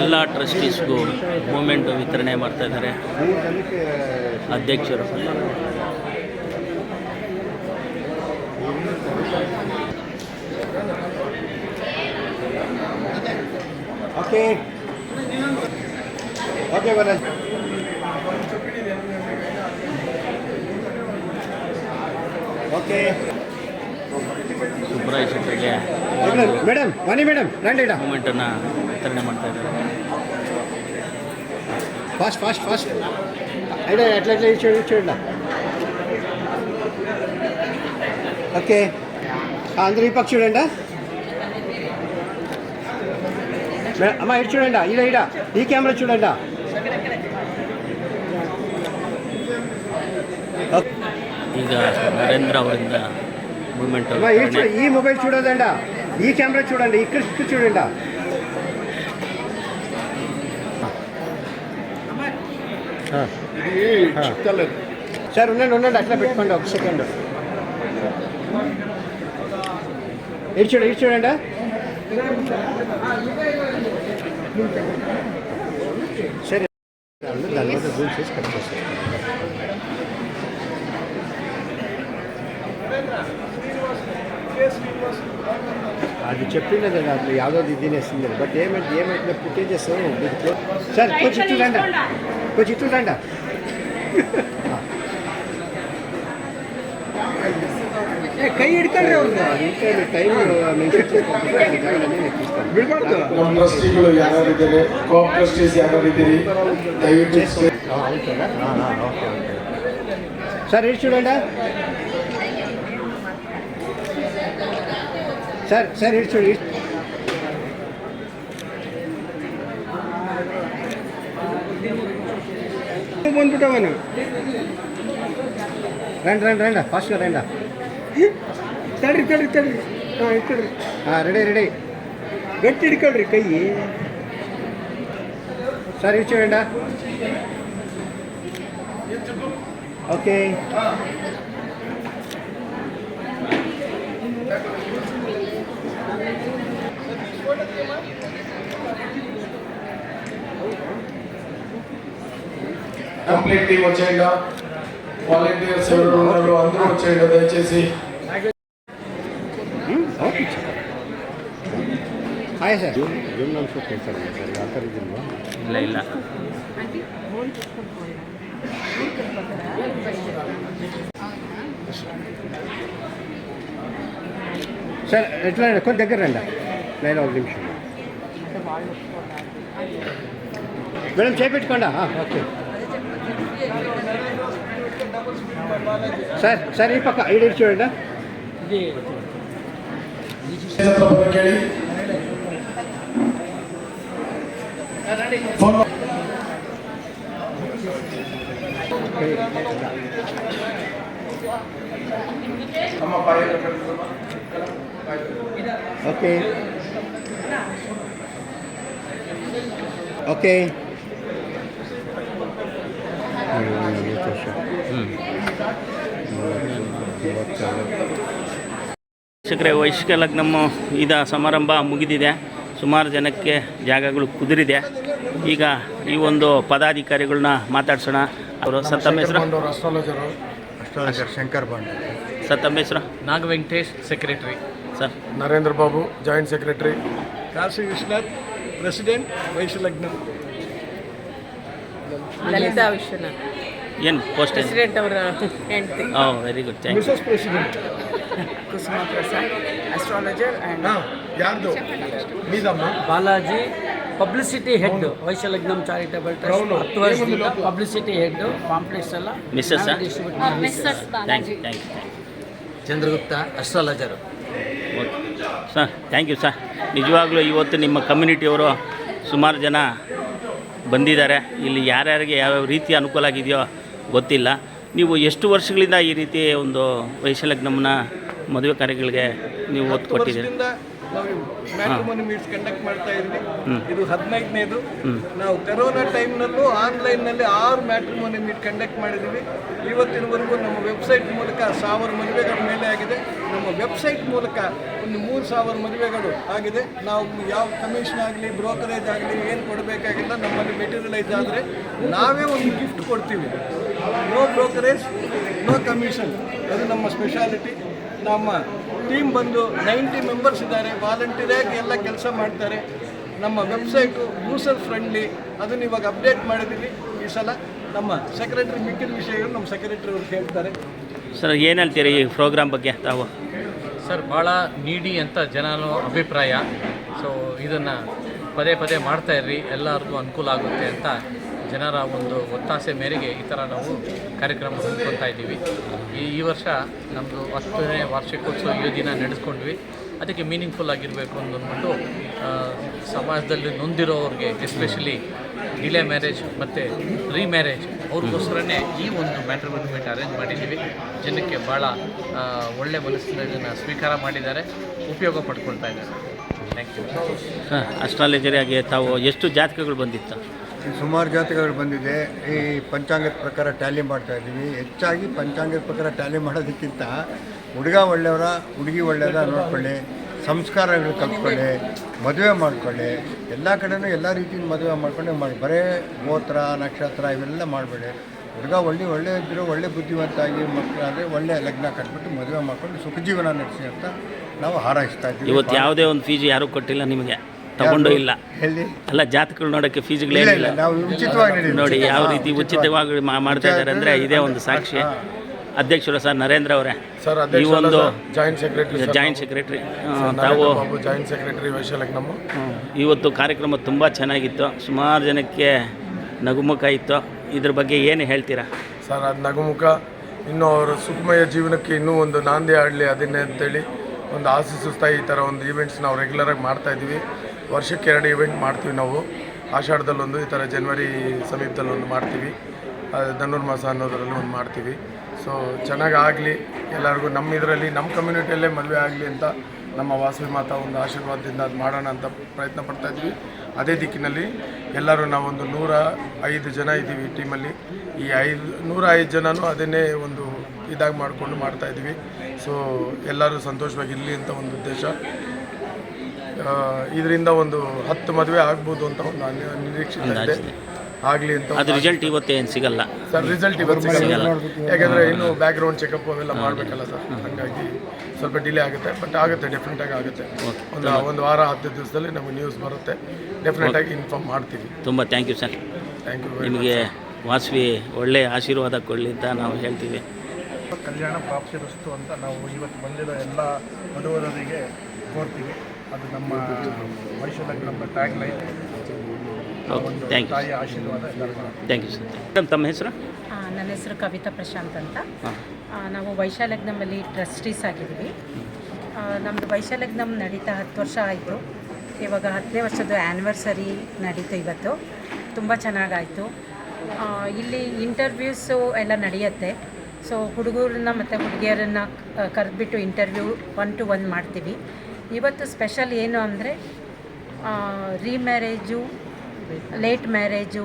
ಎಲ್ಲ ಟ್ರಸ್ಟೀಸ್ಗೂ ಮೂಮೆಂಟು ವಿತರಣೆ ಮಾಡ್ತಾಯಿದ್ದಾರೆ ಅಧ್ಯಕ್ಷರು. ಓಕೆ ಓಕೆ ಬರಾಜ್. ಓಕೆ ಸುಬ್ರಾಯ ಶೆಟ್ಟಿಗೆ ಮೇಡಮ್ ಬನ್ನಿ ಮೇಡಮ್, ರಂಡಿ ಮೂಮೆಂಟನ್ನು ವಿತರಣೆ ಮಾಡ್ತಾಯಿದ್ದಾರೆ. ఫాస్ట్ ఫాస్ట్ ఫాస్ట్ అయితే ఎట్లా ఎట్లా ఇచ్చేయండి. ఓకే అందరూ ఈ పక్క చూడండి అమ్మ, ఇటు చూడండి, ఈడ ఈడ ఈ కెమెరా చూడండి. ಈಗ ನರೇಂದ್ರ ಅವರಿಂದ ಮೂಮೆಂಟ್ అమ్మ ఈ మొబైల్ చూడదండి, ఈ కెమెరా చూడండి, ఇక్కడ చూడండి. సార్ ఉండండి ఉండండి, అట్లా పెట్టుకోండి ఒక సెకండ్. ఇటు చూడండి. సరే దాని మీద జూమ్ చేసి కట్ చేస్తాను. అది చెప్పిండదు నాకు ಯಾವುದೋ తినేస్తుంది, బట్ ఏమైతే ఫుటేజెస్ సార్ కొంచెం చూడండి. ಕೈ ಹಿಡ್ಕೊಂಡ್ರೆ ಟೈಮ್ ನಮ್ಮ ಟ್ರಸ್ಟಿಗಳು ಯಾರ್ಯಾರಿದ್ದಾರೆ, ಕಾಪ್ ಟ್ರಸ್ಟೀಸ್ ಯಾರ್ಯಾರಿದ್ದೀರಿ ದಯವಿಟ್ಟು సార్ ఇటు చూడండి. ಸರ್ ಇಷ್ಟು ಬಂದ್ಬಿಟ್ಟವನು ರಂಡ ಫಾಸ್ಟ್ ರಂಡ ತಡ್ರಿ ಹಾಂ ಇಟ್ಕೊಡ್ರಿ ಹಾಂ ರೆಡಿ ಗಟ್ಟಿ ಹಿಡ್ಕೊಳ್ರಿ ಕೈ ಸರ್ ಇಷ್ಟು ರಂಡ ಓಕೆ కంప్లీట్ టీం వచ్చేయండి, వాలంటీర్స్ ఎవరు ఉన్నారు అందరూ వచ్చేయండి దయచేసి. ಹಾಯ್ ಸರ್ ಇಲ್ಲ సార్ ఎట్లా కొంచెం దగ్గర రండి నేను ఒక నిమిషం మేడం చేపెట్టుకోండా ఓకే సార్ ఈ పక్క ఐడి చూడండి ಕೇಳಿ ಫೋನ್ ಅಮ್ಮ ಪಾಯ ఓకే ఓకే ಶಿಕ್ಷಕರೇ, ವೈಶ್ವಿಕ ಲಗ್ನಮ್ಮ ಸಮಾರಂಭ ಮುಗಿದಿದೆ. ಸುಮಾರು ಜನಕ್ಕೆ ಜಾಗಗಳು ಕುದುರಿದೆ. ಈಗ ಈ ಒಂದು ಪದಾಧಿಕಾರಿಗಳನ್ನ ಮಾತಾಡ್ಸೋಣ. ಅವರು ಸತ್ತಮ್ಮ ಹೆಸರು ಅಸ್ಟ್ರಾಲಜರ್ ಶಂಕರ್ ಬಾಂಡ್ ಸತ್ತಮ್ಮ ಹೆಸರು Naga Venkatesh secretary sir. Narendra Babu joint secretary. Kashi Vishwanath president Vaishyalagna. Lalitha Vishwanath ಏನು ಪೋಸ್ಟ್ ಪ್ರೆಸಿಡೆಂಟ್ ಅವರ ಹೆಂಡತಿ. Very good, thank you. Mrs president. Kusuma Prasad astrologer and ಯಾರ್ದು ನೀದಮ್ಮ? Balaji publicity head Vaishyalagnam charitable trust 10 ವರ್ಷದಿಂದ ಪಬ್ಲಿಸಿಟಿ ಹೆಡ್ ಪಾಂಪ್ಲೆಟ್ಸ್ ಎಲ್ಲ Mrs Mrs thank you. Chandragupta astrologer. Okay sir, thank you sir. ನಿಜವಾಗ್ಲೂ ಇವತ್ತು ನಿಮ್ಮ ಕಮ್ಯುನಿಟಿಯವರು ಸುಮಾರು ಜನ ಬಂದಿದ್ದಾರೆ. ಇಲ್ಲಿ ಯಾರ್ಯಾರಿಗೆ ಯಾವ್ಯಾವ ರೀತಿ ಅನುಕೂಲ ಆಗಿದೆಯೋ ಗೊತ್ತಿಲ್ಲ. ನೀವು ಎಷ್ಟು ವರ್ಷಗಳಿಂದ ಈ ರೀತಿ ಒಂದು ವೈಶ್ಯಲಗ್ನಮ್ನ ಮದುವೆ ಕಾರ್ಯಗಳಿಗೆ ನೀವು ಒತ್ತು ಕೊಟ್ಟಿದ್ದೀರಿ? ನಾವು ಮ್ಯಾಟ್ರಿಮೋನಿ ಮೀಟ್ಸ್ ಕಂಡಕ್ಟ್ ಮಾಡ್ತಾ ಇದ್ವಿ. ಇದು 15ನೇದು. ನಾವು ಕರೋನಾ ಟೈಮ್ನಲ್ಲೂ ಆನ್ಲೈನ್ನಲ್ಲಿ 6 ಮ್ಯಾಟ್ರಿಮೋನಿ ಮೀಟ್ ಕಂಡಕ್ಟ್ ಮಾಡಿದ್ದೀವಿ. ಇವತ್ತಿನವರೆಗೂ ನಮ್ಮ ವೆಬ್ಸೈಟ್ ಮೂಲಕ 1000 ಮದುವೆಗಳ ಮೇಲೆ ಆಗಿದೆ. ನಮ್ಮ ವೆಬ್ಸೈಟ್ ಮೂಲಕ ಒಂದು 3000 ಮದುವೆಗಳು ಆಗಿದೆ. ನಾವು ಯಾವ ಕಮಿಷನ್ ಆಗಲಿ ಬ್ರೋಕರೇಜ್ ಆಗಲಿ ಏನು ಕೊಡಬೇಕಾಗಿಲ್ಲ. ನಮ್ಮಲ್ಲಿ ಮೆಟೀರಿಯಲೈಸ್ ಆದರೆ ನಾವೇ ಒಂದು ಗಿಫ್ಟ್ ಕೊಡ್ತೀವಿ. ನೋ ಬ್ರೋಕರೇಜ್, ನೋ ಕಮಿಷನ್, ಅದು ನಮ್ಮ ಸ್ಪೆಷಾಲಿಟಿ. ನಮ್ಮ ಟೀಮ್ ಬಂದು 90 ಮೆಂಬರ್ಸ್ ಇದ್ದಾರೆ. ವಾಲಂಟಿಯರಾಗಿ ಎಲ್ಲ ಕೆಲಸ ಮಾಡ್ತಾರೆ. ನಮ್ಮ ವೆಬ್ಸೈಟು ಯೂಸರ್ ಫ್ರೆಂಡ್ಲಿ, ಅದನ್ನು ಇವಾಗ ಅಪ್ಡೇಟ್ ಮಾಡಿದ್ದೀವಿ ಈ ಸಲ. ನಮ್ಮ ಸೆಕ್ರೆಟರಿ ಮಿಕ್ಕಿದ ವಿಷಯಗಳು ನಮ್ಮ ಸೆಕ್ರೆಟರಿ ಅವ್ರು ಹೇಳ್ತಾರೆ. ಸರ್, ಏನು ಹೇಳ್ತೀರಿ ಈ ಪ್ರೋಗ್ರಾಮ್ ಬಗ್ಗೆ ತಾವು? ಸರ್, ಭಾಳ ನೀಡಿ ಅಂತ ಜನರ ಅಭಿಪ್ರಾಯ. ಸೊ ಇದನ್ನು ಪದೇ ಪದೇ ಮಾಡ್ತಾಯಿರ್ರಿ, ಎಲ್ಲರಿಗೂ ಅನುಕೂಲ ಆಗುತ್ತೆ ಅಂತ ಜನರ ಒಂದು ಒತ್ತಾಸೆ ಮೇರೆಗೆ ಈ ಥರ ನಾವು ಕಾರ್ಯಕ್ರಮ ಹಮ್ಮಿಕೊಳ್ತಾ ಇದ್ದೀವಿ. ಈ ವರ್ಷ ನಮ್ಮದು 10ನೇ ವಾರ್ಷಿಕೋತ್ಸವ ಈ ದಿನ ನಡೆಸ್ಕೊಂಡ್ವಿ. ಅದಕ್ಕೆ ಮೀನಿಂಗ್ಫುಲ್ ಆಗಿರಬೇಕು ಅಂದ್ಬಿಟ್ಟು ಸಮಾಜದಲ್ಲಿ ನೊಂದಿರೋರಿಗೆ, ಎಸ್ಪೆಷಲಿ ಡಿಲೇ ಮ್ಯಾರೇಜ್ ಮತ್ತು ರೀಮ್ಯಾರೇಜ್ ಅವ್ರಿಗೋಸ್ಕರನೇ ಈ ಒಂದು ಮ್ಯಾಟ್ರಿಮೋನಿ ಮೀಟ್ ಅರೇಂಜ್ ಮಾಡಿದ್ದೀವಿ. ಜನಕ್ಕೆ ಭಾಳ ಒಳ್ಳೆ ಮನಸ್ಸಿನ ಇದನ್ನು ಸ್ವೀಕಾರ ಮಾಡಿದ್ದಾರೆ, ಉಪಯೋಗ ಪಡ್ಕೊಳ್ತಾ ಇದ್ದಾರೆ. Thank you. ಸರ್, ಅಸ್ಟ್ರಾಲಜರಿಯಾಗಿ ತಾವು ಎಷ್ಟು ಜಾತಕಗಳು ಬಂದಿತ್ತು? ಸುಮಾರು ಜಾತಿಗಳು ಬಂದಿದೆ. ಈ ಪಂಚಾಂಗದ ಪ್ರಕಾರ ಟ್ಯಾಲಿ ಮಾಡ್ತಾ ಇದ್ದೀವಿ. ಹೆಚ್ಚಾಗಿ ಪಂಚಾಂಗದ ಪ್ರಕಾರ ಟ್ಯಾಲಿ ಮಾಡೋದಕ್ಕಿಂತ ಹುಡುಗ ಒಳ್ಳೆಯವರ, ಹುಡುಗಿ ಒಳ್ಳೆಯದ ನೋಡ್ಕೊಳ್ಳಿ, ಸಂಸ್ಕಾರಗಳು ಕಲ್ತ್ಕೊಳ್ಳಿ, ಮದುವೆ ಮಾಡ್ಕೊಳ್ಳಿ. ಎಲ್ಲ ಕಡೆಯೂ ಎಲ್ಲ ರೀತಿಯ ಮದುವೆ ಮಾಡ್ಕೊಂಡು ಬರೇ ಗೋತ್ರ ನಕ್ಷತ್ರ ಇವೆಲ್ಲ ಮಾಡಬೇಡಿ. ಹುಡುಗ ಒಳ್ಳೆ ಇದ್ದರೂ ಒಳ್ಳೆ ಬುದ್ಧಿವಂತಾಗಿ ಮಕ್ಕಳಾದರೆ ಒಳ್ಳೆ ಲಗ್ನ ಕಟ್ಬಿಟ್ಟು ಮದುವೆ ಮಾಡ್ಕೊಂಡು ಸುಖ ಜೀವನ ನಡೆಸಿ ಅಂತ ನಾವು ಹಾರೈಸ್ತಾ ಇದ್ದೀವಿ. ಇವತ್ತು ಯಾವುದೇ ಒಂದು ಫೀಸ್ ಯಾರೂ ಕೊಟ್ಟಿಲ್ಲ ನಿಮಗೆ? ತಗೊಂಡು ಇಲ್ಲ ಎಲ್ಲಿ ಅಲ್ಲ, ಜಾತಕಗಳು ನೋಡೋಕ್ಕೆ ಫೀಸ್ಗಳೇನಿಲ್ಲ. ನಾವು ಉಚಿತವಾಗಿ ನೋಡಿ ಯಾವ ರೀತಿ ಉಚಿತವಾಗಿ ಮಾಡ್ತಾ ಇದ್ದಾರೆ ಅಂದರೆ ಇದೇ ಒಂದು ಸಾಕ್ಷಿ. ಅಧ್ಯಕ್ಷರು ಸರ್ ನರೇಂದ್ರ ಅವರೇ, ಈ ಒಂದು ಜಾಯಿಂಟ್ ಸೆಕ್ರೆಟರಿ ತಾವು ಜಾಯಿಂಟ್ ಸೆಕ್ರೆಟರಿ ವೈಶ್ಯಲಗ್ನಮ್. ಇವತ್ತು ಕಾರ್ಯಕ್ರಮ ತುಂಬ ಚೆನ್ನಾಗಿತ್ತು. ಸುಮಾರು ಜನಕ್ಕೆ ನಗುಮುಖ ಇತ್ತು. ಇದ್ರ ಬಗ್ಗೆ ಏನು ಹೇಳ್ತೀರಾ ಸರ್? ಅದು ನಗುಮುಖ ಇನ್ನೂ ಅವರ ಸುಖಮಯ ಜೀವನಕ್ಕೆ ಇನ್ನೂ ಒಂದು ನಾಂದಿ ಆಡಲಿ ಅದನ್ನೇ ಅಂತೇಳಿ ಒಂದು ಆಶಿಸುತ್ತಾ ಈ ಥರ ಒಂದು ಈವೆಂಟ್ಸ್ ನಾವು ರೆಗ್ಯುಲರಾಗಿ ಮಾಡ್ತಾಯಿದ್ದೀವಿ. ವರ್ಷಕ್ಕೆ 2 ಈವೆಂಟ್ ಮಾಡ್ತೀವಿ ನಾವು. ಆಷಾಢದಲ್ಲೊಂದು, ಈ ಥರ ಜನವರಿ ಸಮೀಪದಲ್ಲೊಂದು ಮಾಡ್ತೀವಿ. ಧನುರ್ಮಾಸ ಅನ್ನೋದರಲ್ಲಿ ಒಂದು ಮಾಡ್ತೀವಿ. ಸೊ ಚೆನ್ನಾಗಿ ಆಗಲಿ ಎಲ್ಲರಿಗೂ. ನಮ್ಮ ಇದರಲ್ಲಿ ನಮ್ಮ ಕಮ್ಯುನಿಟಿಯಲ್ಲೇ ಮದುವೆ ಆಗಲಿ ಅಂತ ನಮ್ಮ ವಾಸವಿ ಮಾತಾ ಒಂದು ಆಶೀರ್ವಾದದಿಂದ ಅದು ಮಾಡೋಣ ಅಂತ ಪ್ರಯತ್ನ ಪಡ್ತಾಯಿದ್ವಿ. ಅದೇ ದಿಕ್ಕಿನಲ್ಲಿ ಎಲ್ಲರೂ ನಾವೊಂದು 105 ಜನ ಇದ್ದೀವಿ ಈ ಟೀಮಲ್ಲಿ. ಈ 105 ಜನನೂ ಅದನ್ನೇ ಒಂದು ಇದಾಗಿ ಮಾಡಿಕೊಂಡು ಮಾಡ್ತಾಯಿದ್ದೀವಿ. ಸೊ ಎಲ್ಲರೂ ಸಂತೋಷವಾಗಿರಲಿ ಅಂತ ಒಂದು ಉದ್ದೇಶ. ಇದರಿಂದ ಒಂದು 10 ಮದುವೆ ಆಗ್ಬೋದು ಅಂತ ಒಂದು ನಿರೀಕ್ಷೆ ಇದೆ. ಆಗಲಿ ಅಂತ. ಅದು ರಿಸಲ್ಟ್ ಇವತ್ತೇನು ಸಿಗಲ್ಲ ಸರ್, ರಿಸಲ್ಟ್ ಇವತ್ತು ಸಿಗಲ್ಲ. ಯಾಕೆಂದರೆ ಇನ್ನೂ ಬ್ಯಾಕ್ಗ್ರೌಂಡ್ ಚೆಕಪ್ ಅವೆಲ್ಲ ಮಾಡಬೇಕಲ್ಲ ಸರ್, ಹಾಗಾಗಿ ಸ್ವಲ್ಪ ಡಿಲೇ ಆಗುತ್ತೆ. ಬಟ್ ಆಗುತ್ತೆ, ಡೆಫಿನೆಟಾಗಿ ಆಗುತ್ತೆ. ಒಂದು ವಾರ 10 ದಿವಸದಲ್ಲಿ ನಮಗೆ ನ್ಯೂಸ್ ಬರುತ್ತೆ. ಡೆಫಿನೆಟಾಗಿ ಇನ್ಫಾರ್ಮ್ ಮಾಡ್ತೀವಿ. ತುಂಬ thank you sir. Thank you. ನಿಮಗೆ ವಾಸವಿ ಒಳ್ಳೆಯ ಆಶೀರ್ವಾದ ಕೊಡಲಿ ಅಂತ ನಾವು ಹೇಳ್ತೀವಿ. ಕಲ್ಯಾಣ ಪ್ರಾಪ್ತಿರಸ್ತು ಅಂತ ನಾವು ಇವತ್ತು ಬಂದಿರೋ ಎಲ್ಲ ವಧುವರರಿಗೆ ಕೋರ್ತೀವಿ. ಅದು ನಮ್ಮ ವೈಶಾಲಗ್ನ ನಮ್ಮ ಟ್ಯಾಗ್ ಲೈನ್. Thank you. ತಾಯಿಯ ಆಶೀರ್ವಾದ ಎಲ್ಲರಿಗೂ. Thank you sir. ಮೇಡಮ್, ತಮ್ಮ ಹೆಸರು? ನನ್ನ ಹೆಸರು ಕವಿತಾ ಪ್ರಶಾಂತ್ ಅಂತ. ನಾವು ವೈಶಾಲಗ್ನಮಲ್ಲಿ ಟ್ರಸ್ಟೀಸ್ ಆಗಿದ್ದೀವಿ. ನಮ್ಮದು ವೈಶಾಲಗ್ನಮ್ ನಡೀತಾ 10 ವರ್ಷ ಆಯಿತು. ಇವಾಗ 10ನೇ ವರ್ಷದ ಆ್ಯನಿವರ್ಸರಿ ನಡೀತು ಇವತ್ತು. ತುಂಬ ಚೆನ್ನಾಗಾಯಿತು. ಇಲ್ಲಿ ಇಂಟರ್ವ್ಯೂಸು ಎಲ್ಲ ನಡೆಯುತ್ತೆ. ಸೊ ಹುಡುಗರನ್ನ ಮತ್ತು ಹುಡುಗಿಯರನ್ನು ಕರೆದ್ಬಿಟ್ಟು ಇಂಟರ್ವ್ಯೂ 1 to 1 ಮಾಡ್ತೀವಿ. ಇವತ್ತು ಸ್ಪೆಷಲ್ ಏನು ಅಂದರೆ ರೀಮ್ಯಾರೇಜು, ಲೇಟ್ ಮ್ಯಾರೇಜು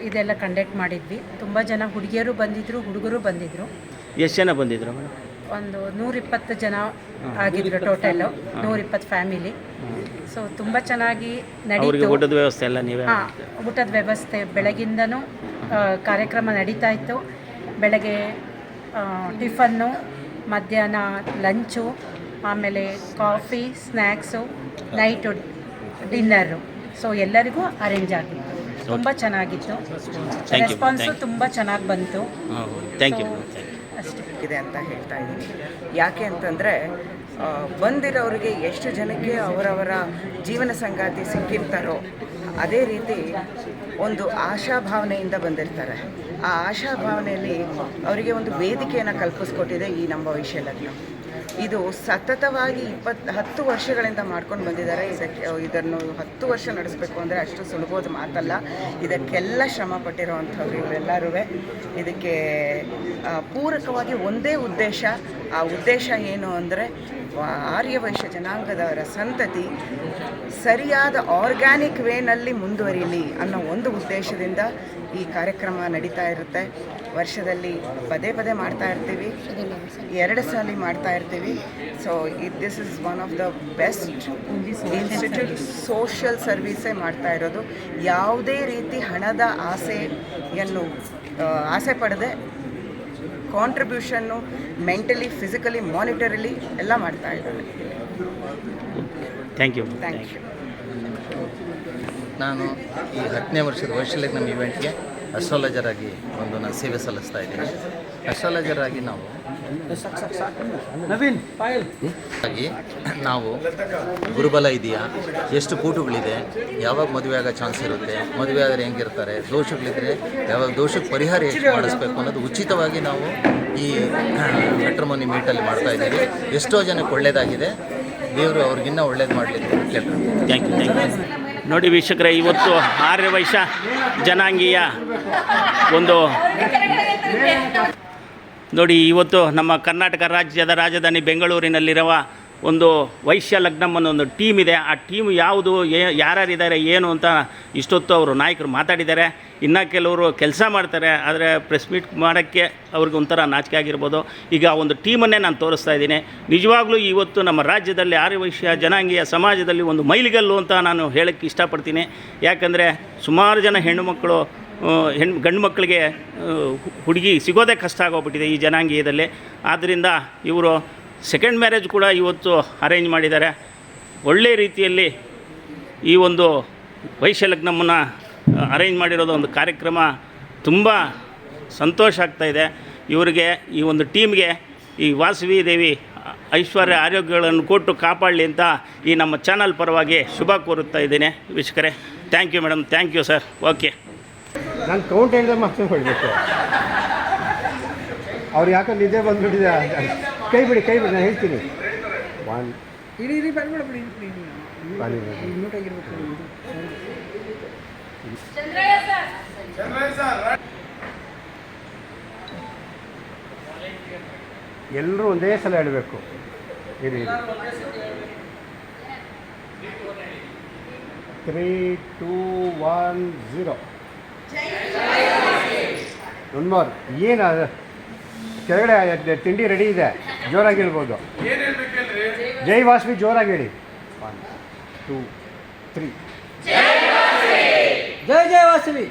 ಇದೆಲ್ಲ ಕಂಡಕ್ಟ್ ಮಾಡಿದ್ವಿ. ತುಂಬ ಜನ ಹುಡುಗಿಯರು ಬಂದಿದ್ದರು, ಹುಡುಗರು ಬಂದಿದ್ದರು. ಎಷ್ಟು ಜನ ಬಂದಿದ್ರು ಮೇಡಮ್? ಒಂದು 120 ಜನ ಆಗಿದ್ರು ಟೋಟಲ್ಲು, 120 ಫ್ಯಾಮಿಲಿ. ಸೊ ತುಂಬ ಚೆನ್ನಾಗಿ ನಡೀತು. ಊಟದ ವ್ಯವಸ್ಥೆ ಎಲ್ಲ ನೀವೇ? ಹಾಂ, ಊಟದ ವ್ಯವಸ್ಥೆ ಬೆಳಗಿಂದನೂ ಕಾರ್ಯಕ್ರಮ ನಡೀತಾ ಇತ್ತು. ಬೆಳಗ್ಗೆ ಟಿಫನ್ನು, ಮಧ್ಯಾಹ್ನ ಲಂಚು, ಆಮೇಲೆ coffee, snacks, night dinner. So ಎಲ್ಲರಿಗೂ ಅರೇಂಜ್ ಆಗಿತ್ತು. ತುಂಬ ಚೆನ್ನಾಗಿತ್ತು. ರೆಸ್ಪಾನ್ಸು ತುಂಬ ಚೆನ್ನಾಗಿ ಬಂತು. Thank you. ಅಷ್ಟೇ ಇದೆ ಅಂತ ಹೇಳ್ತಾ ಇದ್ದೀನಿ. ಯಾಕೆ ಅಂತಂದರೆ ಬಂದಿರೋರಿಗೆ ಎಷ್ಟು ಜನಕ್ಕೆ ಅವರವರ ಜೀವನ ಸಂಗಾತಿ ಸಿಕ್ಕಿರ್ತಾರೋ ಅದೇ ರೀತಿ ಒಂದು ಆಶಾಭಾವನೆಯಿಂದ ಬಂದಿರ್ತಾರೆ. ಆ ಆಶಾಭಾವನೆಯಲ್ಲಿ ಅವರಿಗೆ ಒಂದು ವೇದಿಕೆಯನ್ನು ಕಲ್ಪಿಸ್ಕೊಟ್ಟಿದೆ ಈ ನಮ್ಮ ವೈಶಾಲಗ್ನ. ಇದು ಸತತವಾಗಿ 10 ವರ್ಷಗಳಿಂದ ಮಾಡ್ಕೊಂಡು ಬಂದಿದ್ದಾರೆ. ಇದನ್ನು 10 ವರ್ಷ ನಡೆಸಬೇಕು ಅಂದರೆ ಅಷ್ಟು ಸುಲಭದ ಮಾತಲ್ಲ. ಇದಕ್ಕೆಲ್ಲ ಶ್ರಮ ಪಟ್ಟಿರೋವಂಥವ್ರು ಇವರೆಲ್ಲರೂ. ಇದಕ್ಕೆ ಪೂರಕವಾಗಿ ಒಂದೇ ಉದ್ದೇಶ. ಆ ಉದ್ದೇಶ ಏನು ಅಂದರೆ ಆರ್ಯವೈಶ್ಯ ಜನಾಂಗದವರ ಸಂತತಿ ಸರಿಯಾದ ಆರ್ಗ್ಯಾನಿಕ್ ವೇನಲ್ಲಿ ಮುಂದುವರಿಯಲಿ ಅನ್ನೋ ಒಂದು ಉದ್ದೇಶದಿಂದ ಈ ಕಾರ್ಯಕ್ರಮ ನಡೀತಾ ಇರುತ್ತೆ. ವರ್ಷದಲ್ಲಿ ಪದೇ ಪದೇ ಮಾಡ್ತಾ ಇರ್ತೀವಿ, 2 ಸಾಲಿ ಮಾಡ್ತಾ ಇರ್ತೀವಿ. So this is one of the best institute. Social ಸರ್ವೀಸೇ ಮಾಡ್ತಾ ಇರೋದು. ಯಾವುದೇ ರೀತಿ ಹಣದ ಆಸೆ ಪಡದೆ ಕಾಂಟ್ರಿಬ್ಯೂಷನ್ನು ಮೆಂಟಲಿ, ಫಿಸಿಕಲಿ, ಮಾನಿಟರಿಲಿ ಎಲ್ಲ ಮಾಡ್ತಾ ಇದ್ದಾರೆ. Thank you. Thank you. ನಾನು ಈ 10ನೇ ವರ್ಷದ ವೈಶಾಲಗ್ನಮ್ ಇವೆಂಟ್ಗೆ ಅಸ್ಟ್ರಾಲಜರ್ ಆಗಿ ನಾನು ಸೇವೆ ಸಲ್ಲಿಸ್ತಾ ಇದ್ದೀನಿ. ಅಸ್ಟ್ರಾಲಜರ್ ಆಗಿ ನಾವು ಗುರುಬಲ ಇದೆಯಾ, ಎಷ್ಟು ಕೂಟುಗಳಿದೆ, ಯಾವಾಗ ಮದುವೆ ಆಗೋ ಚಾನ್ಸ್ ಇರುತ್ತೆ, ಮದುವೆ ಆದರೆ ಹೆಂಗಿರ್ತಾರೆ, ದೋಷಗಳಿದ್ದರೆ ಯಾವಾಗ ದೋಷಕ್ಕೆ ಪರಿಹಾರ ಎಷ್ಟು ಮಾಡಿಸ್ಬೇಕು ಅನ್ನೋದು ಉಚಿತವಾಗಿ ನಾವು ಈ ಮ್ಯಾಟ್ರಿಮೋನಿ ಮೀಟಲ್ಲಿ ಮಾಡ್ತಾಯಿದ್ದೀವಿ. ಎಷ್ಟೋ ಜನಕ್ಕೆ ಒಳ್ಳೆಯದಾಗಿದೆ. ದೇವರು ಅವ್ರಿಗಿನ್ನ ಒಳ್ಳೇದು ಮಾಡಲಿ ಅಂತ ಕೇಳ್ತಾರೆ. Thank you. Thank you. ನೋಡಿ ವೀಕ್ಷಕರೇ, ಇವತ್ತು ಆರ್ಯವೈಶ್ಯ ಜನಾಂಗೀಯ ಒಂದು ನೋಡಿ, ಇವತ್ತು ನಮ್ಮ ಕರ್ನಾಟಕ ರಾಜ್ಯದ ರಾಜಧಾನಿ ಬೆಂಗಳೂರಿನಲ್ಲಿರುವ ಒಂದು ವೈಶ್ಯಾಲಗ್ನಮ್ ಅನ್ನೋ ಒಂದು ಟೀಮ್ ಇದೆ. ಆ ಟೀಮ್ ಯಾವುದು, ಯಾರ್ಯಾರಿದ್ದಾರೆ, ಏನು ಅಂತ ಇಷ್ಟೊತ್ತು ಅವರು ನಾಯಕರು ಮಾತಾಡಿದ್ದಾರೆ. ಇನ್ನು ಕೆಲವರು ಕೆಲಸ ಮಾಡ್ತಾರೆ, ಆದರೆ ಪ್ರೆಸ್ ಮೀಟ್ ಮಾಡೋಕ್ಕೆ ಅವ್ರಿಗೆ ಒಂಥರ ನಾಚಿಕೆ ಆಗಿರ್ಬೋದು. ಈಗ ಒಂದು ಟೀಮನ್ನೇ ನಾನು ತೋರಿಸ್ತಾ ಇದ್ದೀನಿ. ನಿಜವಾಗ್ಲೂ ಇವತ್ತು ನಮ್ಮ ರಾಜ್ಯದಲ್ಲಿ ಆರ್ಯವೈಶ್ಯ ಜನಾಂಗೀಯ ಸಮಾಜದಲ್ಲಿ ಒಂದು ಮೈಲಿಗಲ್ಲು ಅಂತ ನಾನು ಹೇಳೋಕ್ಕೆ ಇಷ್ಟಪಡ್ತೀನಿ. ಯಾಕಂದರೆ ಸುಮಾರು ಜನ ಹೆಣ್ಣುಮಕ್ಕಳು ಗಂಡು ಮಕ್ಕಳಿಗೆ ಹುಡುಗಿ ಸಿಗೋದೇ ಕಷ್ಟ ಆಗೋಗ್ಬಿಟ್ಟಿದೆ ಈ ಜನಾಂಗೀಯದಲ್ಲಿ. ಆದ್ದರಿಂದ ಇವರು ಸೆಕೆಂಡ್ ಮ್ಯಾರೇಜ್ ಕೂಡ ಇವತ್ತು ಅರೇಂಜ್ ಮಾಡಿದ್ದಾರೆ. ಒಳ್ಳೆಯ ರೀತಿಯಲ್ಲಿ ಈ ಒಂದು ವೈಶಾಲಗ್ನಮ್ಮನ್ನು ಅರೇಂಜ್ ಮಾಡಿರೋದು ಒಂದು ಕಾರ್ಯಕ್ರಮ ತುಂಬ ಸಂತೋಷ ಆಗ್ತಾಯಿದೆ. ಇವರಿಗೆ, ಈ ಒಂದು ಟೀಮ್ಗೆ ಈ ವಾಸವಿ ದೇವಿ ಐಶ್ವರ್ಯ ಆರೋಗ್ಯಗಳನ್ನು ಕೊಟ್ಟು ಕಾಪಾಡಲಿ ಅಂತ ಈ ನಮ್ಮ ಚಾನಲ್ ಪರವಾಗಿ ಶುಭ ಕೋರುತ್ತಾ ಇದ್ದೇನೆ. ವೀಕ್ಷಕರೇ, thank you madam. Thank you sir. Okay, ನಾನು ಕೌಂಟ್ ಹೇಳಿದ್ರೆ ಮತ್ತೆ ಹೊಡಬೇಕು. ಅವ್ರು ಯಾಕೆ ನಿದ್ದೆ ಬಂದುಬಿಟ್ಟಿದೆ. ಕೈ ಬಿಡಿ ನಾನು ಹೇಳ್ತೀನಿ. ಒನ್ ಇರಿ ಬರ್ಬೇಡ ಬಿಡಿ ಆಗಿರ್ಬೇಕು ಎಲ್ಲರೂ ಒಂದೇ ಸಲ ಹೇಳಬೇಕು. ಇರಿ 3, 2, 1, 0. One more. ಏನು ಕೆಳಗಡೆ ತಿಂಡಿ ರೆಡಿ ಇದೆ, ಜೋರಾಗಿ ಹೇಳ್ಬೋದು. ಜೈ ವಾಸವಿ ಜೋರಾಗಿ ಹೇಳಿ. 1, 2, 3. ಜೈ ಜೈ ವಾಸವಿ.